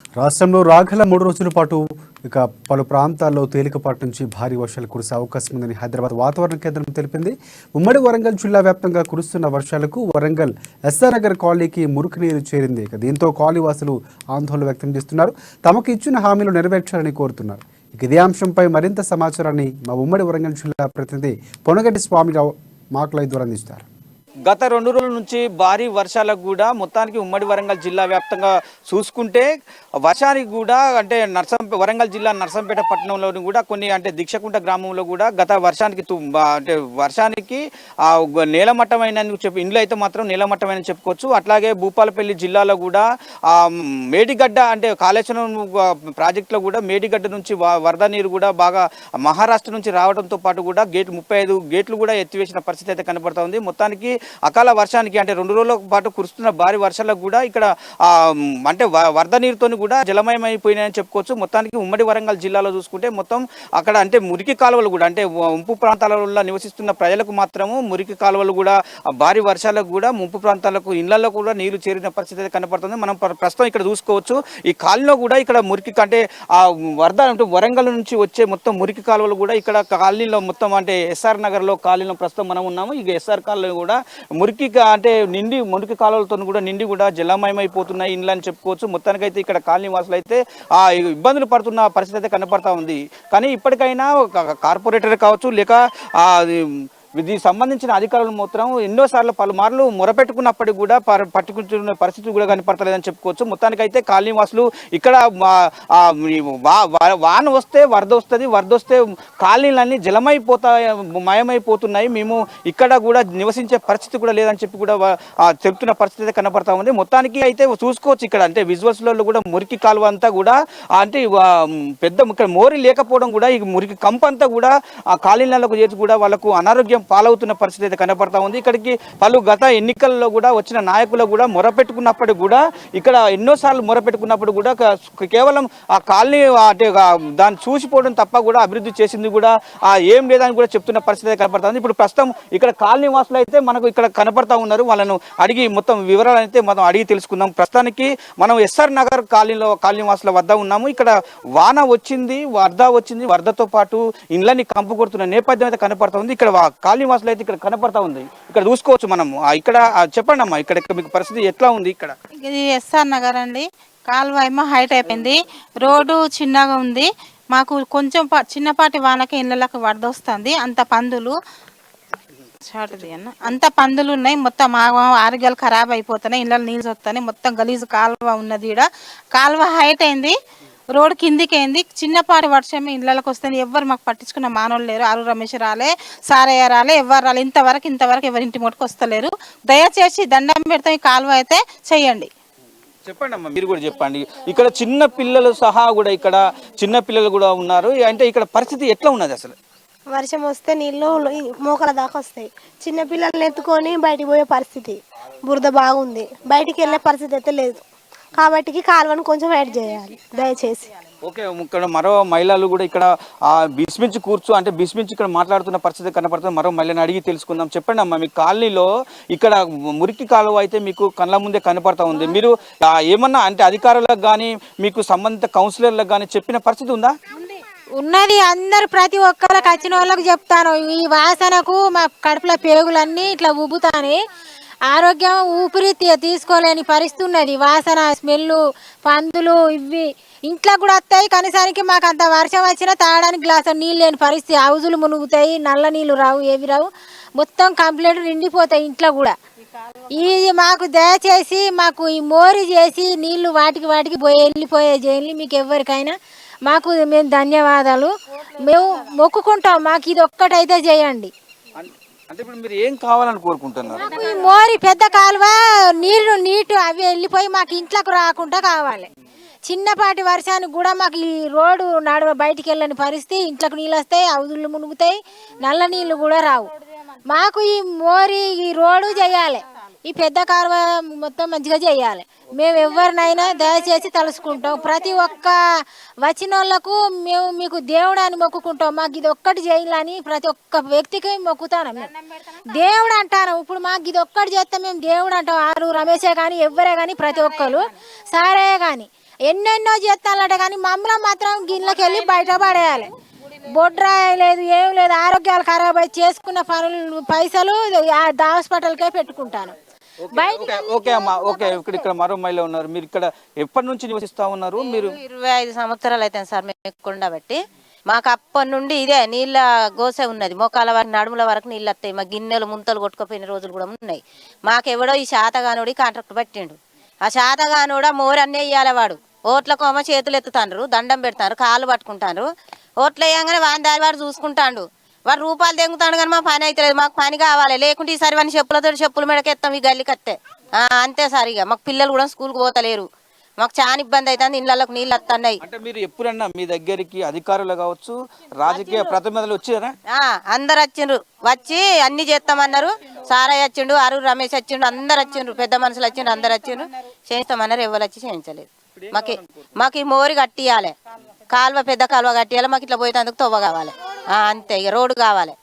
రాష్ట్రంలో రాగల 3 రోజుల పాటు పలు ప్రాంతాల్లో తేలికపాటి నుంచి భారీ వర్షాలు కురిసే అవకాశం ఉందని హైదరాబాద్ వాతావరణ కేంద్రం తెలిపింది. ఉమ్మడి వరంగల్ జిల్లా వ్యాప్తంగా కురుస్తున్న వర్షాలకు వరంగల్ ఎస్ఆర్ నగర్ కాలనీకి మురుగునీరు చేరింది. దీంతో కాలనీవాసులు ఆందోళన వ్యక్తం చేస్తున్నారు. తమకు ఇచ్చిన హామీలు నెరవేర్చాలని కోరుతున్నారు. ఇదే అంశంపై మరింత సమాచారాన్ని మా ఉమ్మడి వరంగల్ జిల్లా ప్రతినిధి పొనగంటి స్వామిరావు మాకు ద్వారా అందిస్తారు. గత 2 రోజుల నుంచి భారీ వర్షాలకు కూడా మొత్తానికి ఉమ్మడి వరంగల్ జిల్లా వ్యాప్తంగా చూసుకుంటే వర్షానికి కూడా అంటే వరంగల్ జిల్లా నర్సంపేట పట్టణంలోని కూడా కొన్ని అంటే దీక్షకుంట గ్రామంలో కూడా గత వర్షానికి అంటే వర్షానికి నేలమట్టమైన ఇండ్లు అయితే మాత్రం నేలమట్టమైన చెప్పుకోవచ్చు. అట్లాగే భూపాలపల్లి జిల్లాలో కూడా మేడిగడ్డ అంటే కాళేశ్వరం ప్రాజెక్టులో కూడా మేడిగడ్డ నుంచి వరద నీరు కూడా బాగా మహారాష్ట్ర నుంచి రావడంతో పాటు కూడా 35 గేట్లు కూడా ఎత్తివేసిన పరిస్థితి అయితే కనబడతా ఉంది. మొత్తానికి అకాల వర్షానికి అంటే 2 రోజుల పాటు కురుస్తున్న భారీ వర్షాలకు కూడా ఇక్కడ అంటే వరద నీరుతో కూడా జలమయమైపోయినాయని చెప్పుకోవచ్చు. మొత్తానికి ఉమ్మడి వరంగల్ జిల్లాలో చూసుకుంటే మొత్తం అక్కడ అంటే మురికి కాలువలు కూడా అంటే ముంపు ప్రాంతాలలో నివసిస్తున్న ప్రజలకు మాత్రము మురికి కాలువలు కూడా భారీ వర్షాలకు కూడా ముంపు ప్రాంతాలకు ఇళ్లలో కూడా నీళ్లు చేరిన పరిస్థితి అయితే కనపడుతుంది. మనం ప్రస్తుతం ఇక్కడ చూసుకోవచ్చు. ఈ కాలనీలో కూడా ఇక్కడ మురికి అంటే ఆ వరద అంటే వరంగల్ నుంచి వచ్చే మొత్తం మురికి కాలువలు కూడా ఇక్కడ కాలనీలో మొత్తం అంటే ఎస్ఆర్ నగర్లో కాలనీలో ప్రస్తుతం మనం ఉన్నాము. ఇక ఎస్ఆర్ కాలనీ కూడా మురికి అంటే మురికి కాలువలతో కూడా నిండి కూడా జలమయమైపోతున్నాయి ఇండ్లు అని చెప్పుకోవచ్చు. మొత్తానికైతే ఇక్కడ కాలనీ వాసులు అయితే ఇబ్బందులు పడుతున్న పరిస్థితి అయితే కనపడతా ఉంది. కానీ ఇప్పటికైనా కార్పొరేటర్ కావచ్చు లేక దీనికి సంబంధించిన అధికారులు మాత్రం ఎన్నోసార్లు పలుమార్లు మొరపెట్టుకున్నప్పటికీ కూడా పట్టుకుంటున్న పరిస్థితి కూడా కనపడతలేదని చెప్పుకోవచ్చు. మొత్తానికైతే కాలనీ వాసులు ఇక్కడ వాన వస్తే వరద వస్తుంది, వరద వస్తే కాలనీలన్నీ మయమైపోతున్నాయి, మేము ఇక్కడ కూడా నివసించే పరిస్థితి కూడా లేదని చెప్పి కూడా చెప్తున్న పరిస్థితి అయితే కనపడతా ఉంది. మొత్తానికి అయితే చూసుకోవచ్చు ఇక్కడ అంటే విజువల్స్లో కూడా మురికి కాలువ అంతా కూడా అంటే పెద్ద ఇక్కడ మోరి లేకపోవడం కూడా ఈ మురికి కంపంతా కూడా ఆ కాలనీలకు చేసి కూడా వాళ్ళకు అనారోగ్యం పాలవుతున్న పరిస్థితి అయితే కనపడతా ఉంది. ఇక్కడికి గత ఎన్నికల్లో కూడా వచ్చిన నాయకులు కూడా మొరపెట్టుకున్నప్పటికీ కూడా ఇక్కడ ఎన్నోసార్లు మొరపెట్టుకున్నప్పుడు కూడా కేవలం ఆ కాలనీ అంటే దాన్ని చూసిపోవడం తప్ప కూడా అభివృద్ధి చేసింది కూడా ఏం లేదని కూడా చెప్తున్న పరిస్థితి అయితే కనపడతా ఉంది. ఇప్పుడు ప్రస్తుతం ఇక్కడ కాలనీ వాసులు అయితే మనకు ఇక్కడ కనపడతా ఉన్నారు. వాళ్ళను అడిగి మొత్తం వివరాలు అయితే మనం అడిగి తెలుసుకుందాం. ప్రస్తుతానికి మనం ఎస్ఆర్ నగర్ కాలనీ వాసుల వద్ద ఉన్నాము. ఇక్కడ వాన వచ్చింది, వరదతో పాటు ఇండ్లని కంపు కొడుతున్న నేపథ్యం అయితే కనపడతా ఉంది. ఇక్కడ కాలనీ వాసులు అయితే ఇక్కడ కనపడతా ఉంది. ఇక్కడ చూసుకోవచ్చు మనం. ఇక్కడ చెప్పండి అమ్మా, ఇక్కడ మీకు పరిస్థితి ఎట్లా ఉంది? ఇక్కడ ఇది ఎస్ఆర్ నగర్ అండి. కాలువ ఏమో హైట్ అయిపోయింది, రోడ్డు చిన్నగా ఉంది. మాకు కొంచెం చిన్నపాటి వానకి ఇళ్ళకి వరద వస్తుంది. అంత పందులు ఉన్నాయి. మొత్తం ఆరోగ్యాలు ఖరాబ్ అయిపోతున్నాయి, ఇళ్ళలో నీళ్ళు వస్తున్నాయి. మొత్తం గలీజు కాలువ ఉన్నది. ఇక్కడ కాలువ హైట్ అయింది, రోడ్ కిందికి అయింది. చిన్నపాటి వర్షం ఇళ్ళకి వస్తుంది. ఎవరు మాకు పట్టించుకున్న మానవులు లేరు. ఆరు రమేష్ రాలే, సారయ్య రాలే, ఎవరు రాలే. ఇంతవరకు ఎవరింటి మొట్టుకు వస్తలేరు. దయచేసి దండం పెడతాం, ఈ కాలువ అయితే చెయ్యండి. చెప్పండి అమ్మా, మీరు కూడా చెప్పండి. ఇక్కడ చిన్న పిల్లలు సహా కూడా ఇక్కడ చిన్న పిల్లలు కూడా ఉన్నారు. అంటే ఇక్కడ పరిస్థితి ఎట్లా ఉన్నది? అసలు వర్షం వస్తే నీళ్ళు మోకల దాకా వస్తాయి. చిన్న పిల్లల్ని ఎత్తుకొని బయటికి పోయే పరిస్థితి, బురద బాగుంది, బయటికి వెళ్ళే పరిస్థితి అయితే లేదు. కాబట్టి కాలువను కొంచెం యాడ్ చేయాలి దయచేసి. ఓకే, ఇక్కడ మరో మహిళలు కూడా ఇక్కడ బిస్మించి ఇక్కడ మాట్లాడుతున్న పరిస్థితి కనపడుతుంది. మరో మహిళని అడిగి తెలుసుకుందాం. చెప్పండి అమ్మా, మీ కాలనీలో ఇక్కడ మురికి కాలువ అయితే మీకు కళ్ళ ముందే కనపడతా ఉంది. మీరు ఏమన్నా అంటే అధికారులకు కానీ మీకు సంబంధిత కౌన్సిలర్లకు కానీ చెప్పిన పరిస్థితి ఉందా? ఉన్నది. అందరు ప్రతి ఒక్కరికి వచ్చిన వాళ్ళకి చెప్తాను, ఈ వాసనకు మా కడుపులో పేగులన్నీ ఇట్లా ఉబ్బుతాని, ఆరోగ్యం ఊపిరి తీసుకోలేని పరిస్థితి ఉన్నది. వాసన, స్మెల్, పందులు ఇవి ఇంట్లో కూడా వస్తాయి. కనీసానికి మాకు అంత వర్షం వచ్చినా తాగడానికి గ్లాసు నీళ్ళు లేని పరిస్థితి. హౌజులు మునుగుతాయి, నల్ల నీళ్ళు రావు, ఏవి రావు, మొత్తం కంప్లీట్ నిండిపోతాయి ఇంట్లో కూడా. ఇది మాకు దయచేసి మాకు ఈ మోరి చేసి నీళ్లు వాటికి వెళ్ళిపోయే చేయండి. మీకు ఎవరికైనా మాకు మేము ధన్యవాదాలు, మేము మొక్కుకుంటాం. మాకు ఇది ఒక్కటైతే చేయండి. అంటే ఇప్పుడు మీరు ఏం కావాలని కోరుకుంటున్నారు? ఈ మోరి పెద్ద కాలువ నీటు అవి వెళ్ళిపోయి మాకు ఇంట్లోకి రాకుండా కావాలి. చిన్నపాటి వర్షానికి కూడా మాకు ఈ రోడ్డు బయటికి వెళ్ళని పరిస్థితి. ఇంట్లోకి నీళ్ళు వస్తాయి, హౌజులు మునుగుతాయి, నల్ల నీళ్ళు కూడా రావు. మాకు ఈ మోరి ఈ రోడ్డు చేయాలి, ఈ పెద్ద కాలువ మొత్తం మంచిగా చేయాలి. మేము ఎవరినైనా దయచేసి తలుసుకుంటాం. ప్రతి ఒక్క వచ్చిన వాళ్ళకు మేము మీకు దేవుడు అని మొక్కుకుంటాం. మాకు ఇది ఒక్కటి చేయాలని ప్రతి ఒక్క వ్యక్తికి మొక్కుతాను. మేము దేవుడు అంటాను. ఇప్పుడు మాకు ఇది ఒక్కటి చేస్తే మేము దేవుడు అంటాం. ఆరు రమేషే కానీ ఎవరే కానీ ప్రతి ఒక్కరు సారే కానీ ఎన్నెన్నో చేస్తానట కానీ మమ్మల్ని మాత్రం గిన్నెకి వెళ్ళి బయట పడేయాలి. బొడ్రా లేదు, ఏం లేదు, ఆరోగ్యాలు ఖరాబ్ అయి చేసుకున్న పనులు పైసలు హాస్పిటల్కే పెట్టుకుంటాను. ఓకే అమ్మా, ఓకే. ఇక్కడ మరో మహిళ ఉన్నారు. మీరు ఇక్కడ ఎప్పటి నుంచి నివసిస్తా ఉన్నారు? మీరు 25 సంవత్సరాలు అవుతాయి సార్ మేము ఉండబట్టి. మాకు అప్పటి నుండి ఇదే నీళ్ళ గోసె ఉన్నది. మోకాల వరకు నడుముల వరకు నీళ్ళు వస్తాయి. మా గిన్నెలు ముంతలు కొట్టుకుపోయిన రోజులు కూడా ఉన్నాయి. మాకెవడో ఈ శాతగానుడి కాంట్రాక్ట్ పెట్టిండు. ఆ శాతగానుడ మోరు అన్నీ వేయాలి. వాడు ఓట్లకు అమ్మ చేతులు ఎత్తుతాండ్రు, దండం పెడతారు, కాళ్ళు పట్టుకుంటారు. ఓట్లు వేయంగానే వాని దారి వాడు చూసుకుంటాడు. వాడు రూపాయలు తెంగుతాడు కానీ మా పని అయితే లేదు. మాకు పని కావాలి, లేకుంటే ఈసారి వాడిని చెప్పులు మెడకెత్తాం ఈ గల్లి కట్టే. అంతే సార్. ఇక మాకు పిల్లలు కూడా స్కూల్కి పోతలేరు. మాకు చాలా ఇబ్బంది అవుతుంది. ఇళ్ళకి నీళ్ళు వస్తున్నాయి. అంటే మీరు ఎప్పుడన్నా మీ దగ్గరికి అధికారులు కావచ్చు, రాజకీయ ప్రతినిధులు వచ్చారా? అందరు వచ్చిండ్రు, వచ్చి అన్ని చేస్తామన్నారు. సారయ్య వచ్చిండు, అరువు రమేష్ వచ్చిండు, అందరు వచ్చిండ్రు, పెద్ద మనుషులు వచ్చిండ్రు, అందరు వచ్చిండ్రు. చేయిస్తామన్నారు. ఎవరు వచ్చి చేయించలేదు. మాకు ఈ మోరి కట్టియాలి, కాలువ పెద్ద కాలువ కట్టియాలి. మాకు ఇట్లా పోయేందుకు తవ్వ కావాలి. అంతే, ఇక రోడ్డు కావాలి.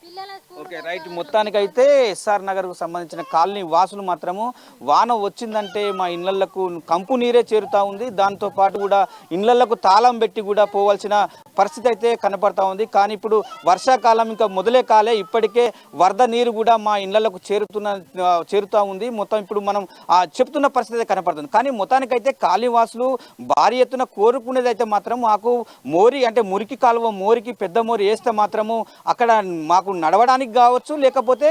Okay, right. మొత్తానికైతే ఎస్ఆర్ నగర్కు సంబంధించిన కాలనీ వాసులు మాత్రము వాన వచ్చిందంటే మా ఇళ్లకు కంపు నీరే చేరుతూ ఉంది. దాంతోపాటు కూడా ఇళ్లకు తాళం పెట్టి కూడా పోవాల్సిన పరిస్థితి అయితే కనపడతా ఉంది. కానీ ఇప్పుడు వర్షాకాలం ఇంకా మొదలే కాలే, ఇప్పటికే వరద నీరు కూడా మా ఇళ్లకు చేరుతూ ఉంది. మొత్తం ఇప్పుడు మనం చెప్తున్న పరిస్థితి అయితే కనపడుతుంది. కానీ మొత్తానికైతే కాలనీ వాసులు భారీ ఎత్తున కోరుకునేది అయితే మాత్రం మాకు మోరి అంటే మురికి కాలువ మోరికి పెద్ద మోరి వేస్తే మాత్రము అక్కడ మాకు నడవడానికి కావచ్చు, లేకపోతే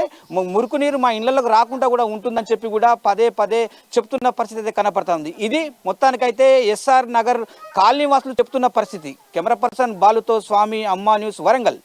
మురుకు నీరు మా ఇళ్లకు రాకుండా కూడా ఉంటుందని చెప్పి కూడా పదే పదే చెప్తున్న పరిస్థితి అయితే కనపడుతుంది. ఇది మొత్తానికైతే ఎస్ఆర్ నగర్ కాలనీ వాసులు చెప్తున్న పరిస్థితి. కెమెరా పర్సన్ బాలుతో స్వామి, అమ్మా న్యూస్, వరంగల్.